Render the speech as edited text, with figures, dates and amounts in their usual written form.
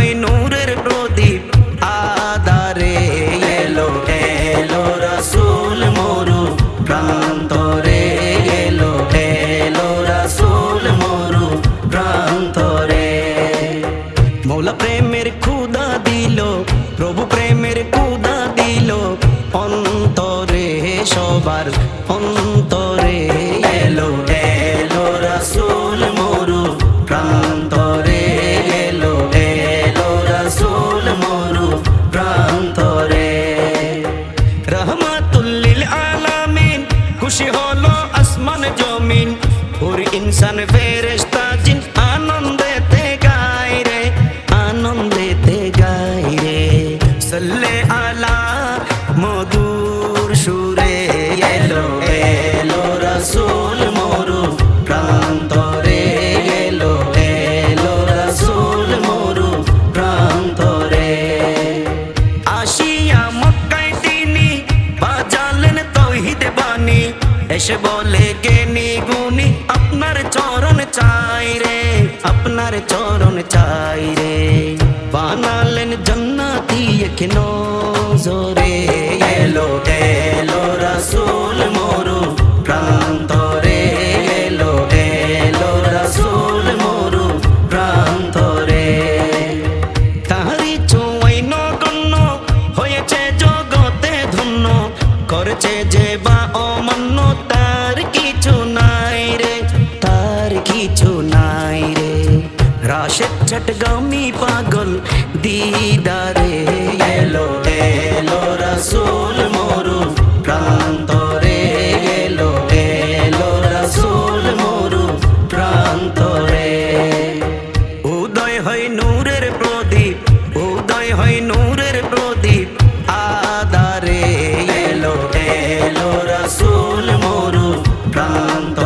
হয় নূরের প্রদীপ আদারে এলো এলো রাসূল মরু প্রান্তরে এলো এলো রাসূল মরু প্রান্তরে মৌলা প্রেমের ক্ষুধা দিল প্রভু প্রেমের ক্ষুধা দিল অন্তরে সবার অন্তরে এলো এলো রাসূল মরু প্রান্তরে এলো এলো রাসূল মরু প্রান্তরে রহমাতুল লিল আলামিন খুশি হলো আসমান জমিন পুর ইনসান ফেরেশতা জিন আনন্দেতে গায় রে আনন্দেতে গায় রে সাল্লে আলা মধুর সুরে এলো এলো রাসূল মরু প্রান্তরে এলো এলো রাসূল মরু প্রান্তরে আসিয়া মক্কায় তিনি বাজালেন তাওহীদ বাণী এসে বলে জ্ঞানী গুণী আপনার চরণ চাই রে আপনার চরণ চাই রে বানালেন জান্নাতি এক নজরে এলো এলো রাসূল মরু প্রান্তরে এলো এলো রাসূল মরু প্রান্তরে তাহারি ছোঁয়ায় নগণ্য হয়েছে জগতে ধন্য করেছে যে বা অমান্য তার কিছু নাই রে তার কিছু নাই রে রাশেদ চটগামি পাগল দিদারে এলো এলো রাসূল মরু প্রান্তরে এলো এলো রাসূল মরু প্রান্তরে উদয় হয় নূরের প্রদীপ উদয় হয় নূরের প্রদীপ আদারে এলো এলো রাসূল মরু প্রান্তরে